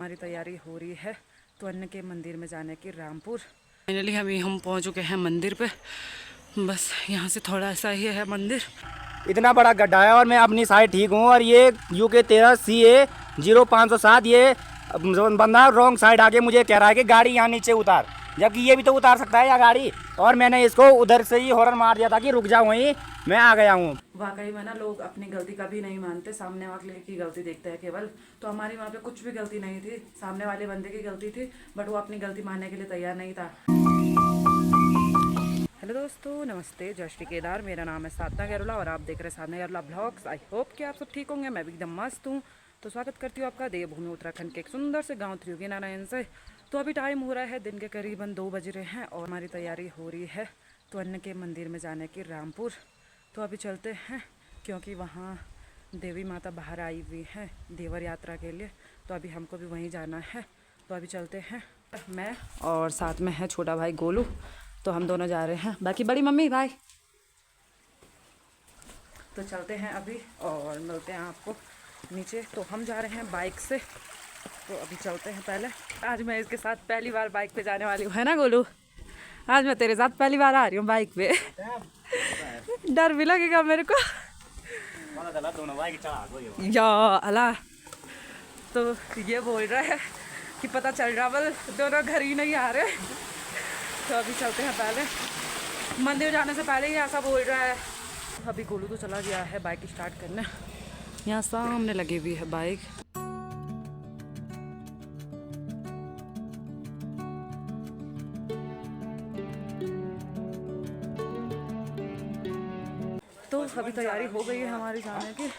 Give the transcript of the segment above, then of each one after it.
हमारी तैयारी हो रही है त्वर्ण के मंदिर में जाने की, रामपुर। फाइनली हम पहुंच चुके हैं मंदिर पे। बस यहाँ से थोड़ा सा ही है मंदिर। इतना बड़ा गड्ढा है और मैं अपनी साइड ठीक हूँ और ये UK13CA0507 ये बंदा रॉन्ग साइड आके मुझे कह रहा है कि गाड़ी यहाँ नीचे उतार, जबकि ये भी तो उतार सकता है या गाड़ी। और मैंने इसको उधर से ही हॉर्न मार दिया था कि रुक जाओ, वहीं मैं आ गया हूँ। वाकई में ना लोग अपनी गलती कभी नहीं मानते, सामने वाले की गलती देखते हैं केवल। तो हमारी वहाँ पे कुछ भी गलती नहीं थी, सामने वाले बंदे की गलती थी, बट वो अपनी गलती मानने के लिए तैयार नहीं था। हेलो दोस्तों, नमस्ते, जय श्री केदार। मेरा नाम है साधना गैरोला और आप देख रहे हैं साधना गैरोला ब्लॉग्स। आई होप कि आप सब ठीक होंगे, मैं भी एकदम मस्त हूँ। तो स्वागत करती हूँ आपका देवभूमि उत्तराखंड के एक सुंदर से गांव त्रियोगी नारायण से। तो अभी टाइम हो रहा है दिन के करीबन 2 बज रहे हैं और हमारी तैयारी हो रही है त्वर्ण के मंदिर में जाने की, रामपुर। तो अभी चलते हैं क्योंकि वहाँ देवी माता बाहर आई हुई हैं देवर यात्रा के लिए, तो अभी हमको भी वहीं जाना है। तो अभी चलते हैं, मैं और साथ में है छोटा भाई गोलू। तो हम दोनों जा रहे हैं, बाकी बड़ी मम्मी भाई। तो चलते हैं अभी और मिलते हैं आपको नीचे। तो हम जा रहे हैं बाइक से, तो अभी चलते हैं। पहले आज मैं इसके साथ पहली बार बाइक पे जाने वाली हूँ, है ना गोलू? आज मैं तेरे साथ पहली बार आ रही हूँ बाइक पे। डर भी लगेगा मेरे को या अल्लाह। तो ये बोल रहा है कि पता चल रहा बल दोनों घर ही नहीं आ रहे। तो अभी चलते हैं, पहले मंदिर जाने से पहले ही ऐसा बोल रहा है। अभी गोलू तो चला गया है बाइक स्टार्ट करने, यहाँ सामने लगी हुई है बाइक। तो अभी तैयारी हो गई है हमारी जाने की।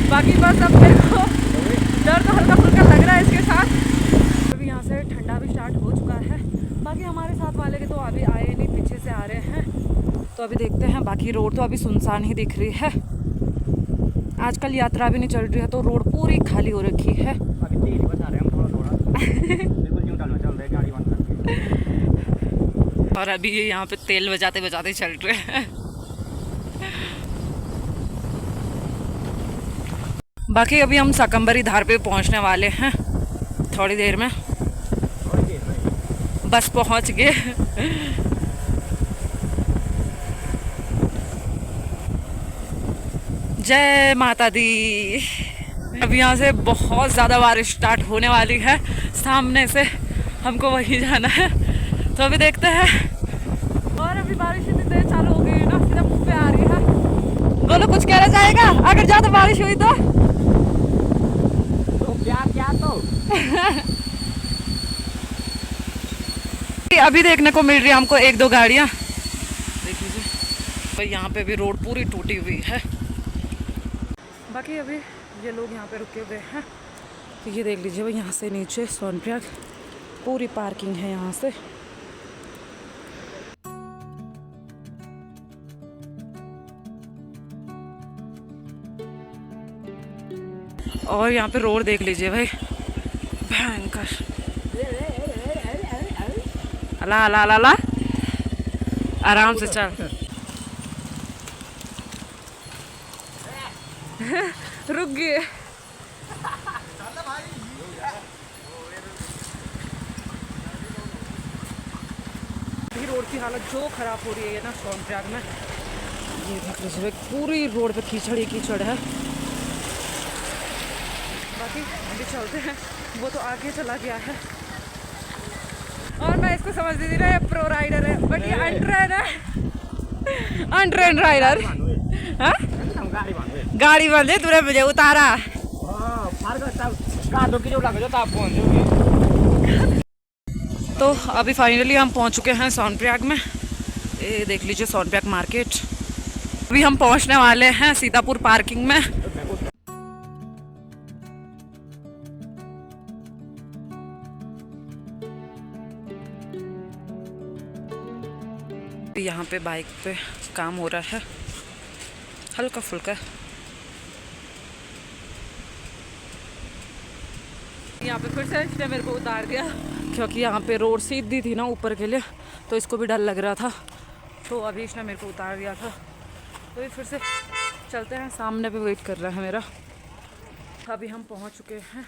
बाकी बस अब मेरे को डर तो हल्का फुल्का लग रहा है इसके साथ। अभी यहाँ से ठंडा भी स्टार्ट हो चुका है। बाकी हमारे साथ वाले के तो अभी आए नहीं, पीछे से आ रहे हैं। तो अभी देखते हैं, बाकी रोड तो अभी सुनसान ही दिख रही है। आजकल यात्रा भी नहीं चल रही है तो रोड पूरी खाली हो रखी है। और अभी ये यहाँ पे तेल बजाते बजाते चल रहे हैं। बाकी अभी हम सकंबरी धार पे पहुंचने वाले हैं थोड़ी देर में, बस पहुंच गए। जय माता दी। अभी यहाँ से बहुत ज़्यादा बारिश स्टार्ट होने वाली है, सामने से हमको वहीं जाना है। तो अभी देखते हैं। और अभी बारिश इतनी तेज चालू हो गई है ना, सीधा मुंह पे आ रही है। बोलो कुछ कहना चाहेगा? अगर ज़्यादा बारिश हुई तो क्या तो अभी देखने को मिल रही है हमको 1-2 गाड़ियाँ, देख लीजिए भाई। यहाँ पे भी रोड पूरी टूटी हुई है। बाकी अभी ये लोग यहाँ पे रुके हुए हैं, तो ये देख लीजिए भाई, यहाँ से नीचे सोनप्रयाग पूरी पार्किंग है यहाँ से। और यहाँ पे रोड देख लीजिए भाई, भयंकर। अला अला अला अला, आराम से चल। रुक गए। रोड की हालत जो खराब हो रही है ना सोनप्रयाग में, ये देख लीजिए पूरी रोड पे कीचड़ ही कीचड़ है। बाकी अभी चलते हैं, वो तो आगे चला गया है। और मैं इसको समझती थी ना ये प्रो राइडर है, बट ये अनट्रेन है, अनट्रेन राइडर। हाँ गाड़ी बंद है, तूने मुझे उतारा। तो अभी फाइनली हम पहुंच चुके हैं सोनप्रयाग में। ये देख लीजिए सोनप्रयाग मार्केट। अभी हम पहुंचने वाले हैं सीतापुर पार्किंग में। यहाँ पे बाइक पे काम हो रहा है हल्का फुल्का। यहाँ पे फिर से इसने मेरे को उतार दिया क्योंकि यहाँ पे रोड सीधी थी ना ऊपर के लिए, तो इसको भी डर लग रहा था, तो अभी इसने मेरे को उतार दिया था। तो ये फिर से चलते हैं, सामने पे वेट कर रहा है मेरा। अभी हम पहुँच चुके हैं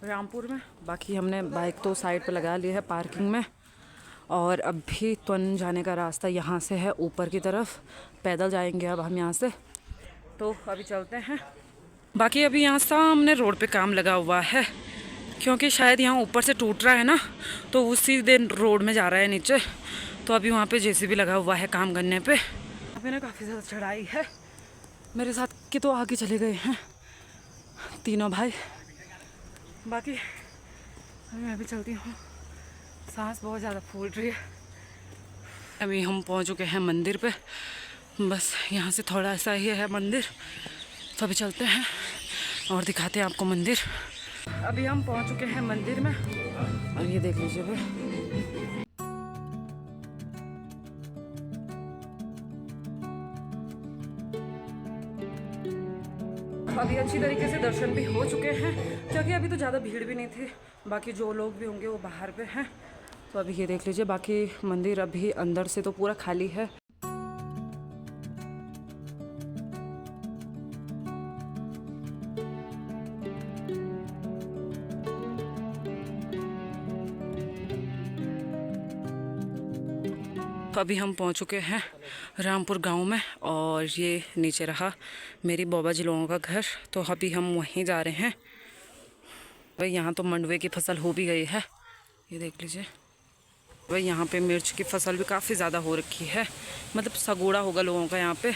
रामपुर में। बाकी हमने बाइक तो साइड पे लगा ली है पार्किंग में, और अभी त्वन जाने का रास्ता यहाँ से है ऊपर की तरफ, पैदल जाएंगे अब हम यहाँ से। तो अभी चलते हैं। बाकी अभी यहाँ सामने रोड पे काम लगा हुआ है क्योंकि शायद यहाँ ऊपर से टूट रहा है ना, तो उसी दिन रोड में जा रहा है नीचे। तो अभी वहाँ पे जेसीबी लगा हुआ है काम करने पे। अभी ना काफ़ी ज़्यादा चढ़ाई है। मेरे साथ के तो आगे चले गए हैं तीनों भाई। बाकी अभी मैं भी चलती हूँ, सांस बहुत ज़्यादा फूल रही है। अभी हम पहुँच चुके हैं मंदिर पे, बस यहाँ से थोड़ा सा ही है मंदिर, तो अभी चलते हैं और दिखाते हैं आपको मंदिर। अभी हम पहुँच चुके हैं मंदिर में, और ये देख लीजिए भाई। अभी अच्छी तरीके से दर्शन भी हो चुके हैं क्योंकि अभी तो ज़्यादा भीड़ भी नहीं थी। बाकी जो लोग भी होंगे वो बाहर पे हैं। तो अभी ये देख लीजिए, बाकी मंदिर अभी अंदर से तो पूरा खाली है। तो अभी हम पहुंच चुके हैं रामपुर गांव में, और ये नीचे रहा मेरी बाबा जी लोगों का घर। तो अभी हम वहीं जा रहे हैं भाई। यहाँ तो मंडवे की फसल हो भी गई है, ये देख लीजिए भाई। यहाँ पे मिर्च की फसल भी काफ़ी ज़्यादा हो रखी है, मतलब सगोड़ा होगा लोगों का यहाँ पे,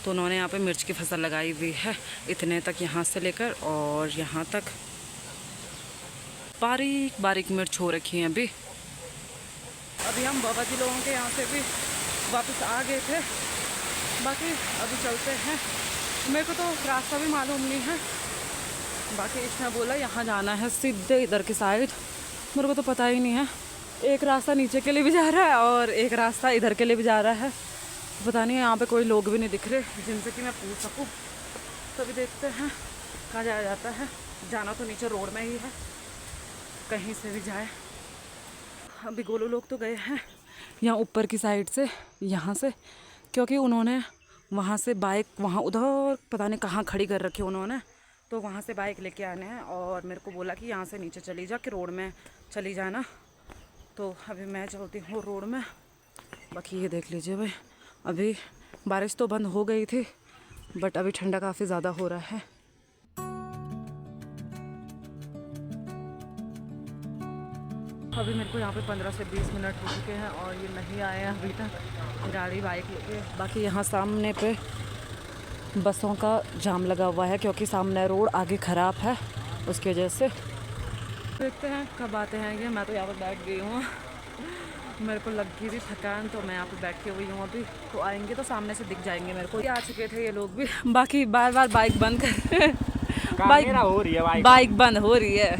तो उन्होंने यहाँ पे मिर्च की फसल लगाई हुई है। इतने तक यहाँ से लेकर और यहाँ तक बारीक बारीक मिर्च हो रखी हैं। अभी हम बाबा जी लोगों के यहाँ से भी वापस आ गए थे। बाकी अभी चलते हैं। मेरे को तो रास्ता भी मालूम नहीं है, बाकी इसने बोला यहाँ जाना है सीधे इधर की साइड। मेरे को तो पता ही नहीं है, एक रास्ता नीचे के लिए भी जा रहा है और एक रास्ता इधर के लिए भी जा रहा है। पता नहीं, यहाँ पे कोई लोग भी नहीं दिख रहे जिनसे कि मैं पूछ सकूँ। तो अभी देखते हैं कहाँ जाया जाता है। जाना तो नीचे रोड में ही है, कहीं से भी जाए। अभी गोलू लोग तो गए हैं यहाँ ऊपर की साइड से, यहाँ से, क्योंकि उन्होंने वहाँ से बाइक वहाँ उधर पता नहीं कहाँ खड़ी कर रखी उन्होंने, तो वहाँ से बाइक लेके आने हैं। और मेरे को बोला कि यहाँ से नीचे चली जा, कि रोड में चली जाना। तो अभी मैं चलती हूँ रोड में। बाकी ये देख लीजिए भाई, अभी बारिश तो बंद हो गई थी, बट अभी ठंडा काफ़ी ज़्यादा हो रहा है। अभी मेरे को यहाँ पे 15 से 20 मिनट हो चुके हैं और ये नहीं आए हैं अभी तक गाड़ी बाइक लेके। बाकी यहाँ सामने पे बसों का जाम लगा हुआ है क्योंकि सामने रोड आगे ख़राब है, उसकी वजह से। देखते हैं कब आते हैं ये। मैं तो यहाँ पर बैठ गई हूँ, मेरे को लग गई थी थकान, तो मैं यहाँ पे बैठी हुई हूँ। अभी तो आएंगे तो सामने से दिख जाएंगे मेरे को। ये आ चुके थे ये लोग भी। बाकी बार बार बाइक बंद कर बाइक बंद हो रही है।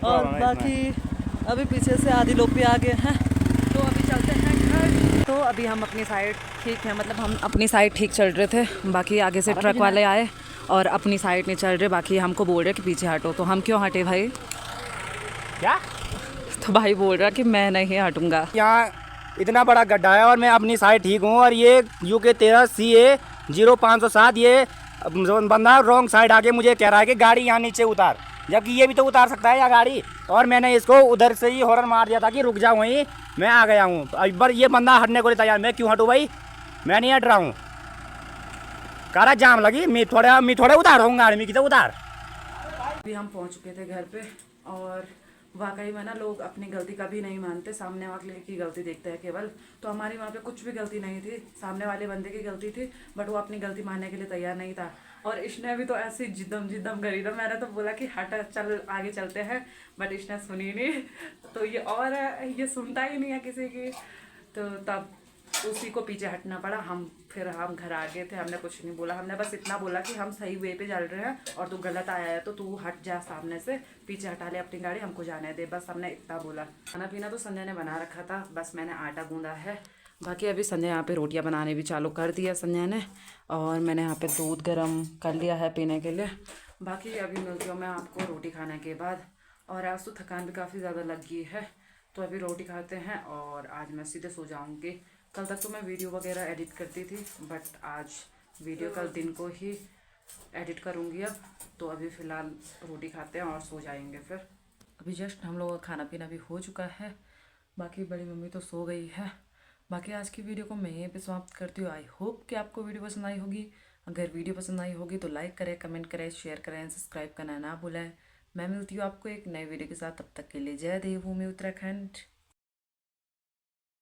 और बाकी अभी पीछे से आधी लोग भी आ गए हैं, तो अभी चलते हैं घर। तो अभी हम अपनी साइड ठीक है, मतलब हम अपनी साइड ठीक चल रहे थे। बाकी आगे से ट्रक वाले आए और अपनी साइड नहीं चल रहे, बाकी हमको बोल रहे कि पीछे हटो। तो हम क्यों हटे भाई? क्या? तो भाई बोल रहा कि मैं नहीं हटूंगा। यहाँ इतना बड़ा गड्ढा है और मैं अपनी साइड ठीक हूँ, और ये UK 13 CA 0507 ये बंदा रॉन्ग साइड आके मुझे कह रहा है कि गाड़ी यहाँ नीचे उतार, जबकि ये भी तो उतार सकता है या गाड़ी। और मैंने इसको उधर से ही हॉर्न मार दिया था कि रुक जाओ वहीं, मैं आ गया हूँ। एक बार ये बंदा हटने को तैयार, मैं क्यों हटूँ भाई? मैं नहीं हट रहा हूँ। कारा जाम लगी, मैं थोड़े उतार हूँ गाड़ी में, कितना उतार। अभी हम पहुँच चुके थे घर पे, और वाकई में ना लोग अपनी गलती कभी नहीं मानते, सामने वाले की गलती देखते हैं केवल। तो हमारी वहाँ पे कुछ भी गलती नहीं थी, सामने वाले बंदे की गलती थी, बट वो अपनी गलती मानने के लिए तैयार नहीं था। और इसने भी तो ऐसी जिद्दम करी ना, मैंने तो बोला कि हट चल आगे चलते हैं, बट इसने सुनी नहीं। तो ये सुनता ही नहीं है किसी की। तो तब उसी को पीछे हटना पड़ा। फिर हम घर आ गए थे, हमने कुछ नहीं बोला, हमने बस इतना बोला कि हम सही वे पे चल रहे हैं और तू गलत आया है तो तू हट जा, सामने से पीछे हटा ले अपनी गाड़ी, हमको जाने दे, बस हमने इतना बोला। खाना पीना तो संध्या ने बना रखा था, बस मैंने आटा गूंदा है बाकी अभी संजय यहाँ पे रोटियां बनाने भी चालू कर दिया संजय ने, और मैंने यहाँ पे दूध गर्म कर लिया है पीने के लिए। बाकी अभी मिलती हूँ मैं आपको रोटी खाने के बाद। और आज तो थकान भी काफ़ी ज़्यादा लग गई है, तो अभी रोटी खाते हैं और आज मैं सीधे सो जाऊँगी। कल तक तो मैं वीडियो वगैरह एडिट करती थी, बट आज वीडियो कल दिन को ही एडिट करूँगी अब। तो अभी फ़िलहाल रोटी खाते हैं और सो जाएंगे फिर। अभी जस्ट हम लोगों का खाना पीना भी हो चुका है, बाकी बड़ी मम्मी तो सो गई है। बाकी आज की वीडियो को मैं यहीं पे समाप्त करती हूँ। आई होप कि आपको वीडियो पसंद आई होगी। अगर वीडियो पसंद आई होगी तो लाइक करें, कमेंट करें, शेयर करें, सब्सक्राइब करना ना भूलें। मैं मिलती हूँ आपको एक नए वीडियो के साथ, तब तक के लिए जय देवभूमि उत्तराखंड।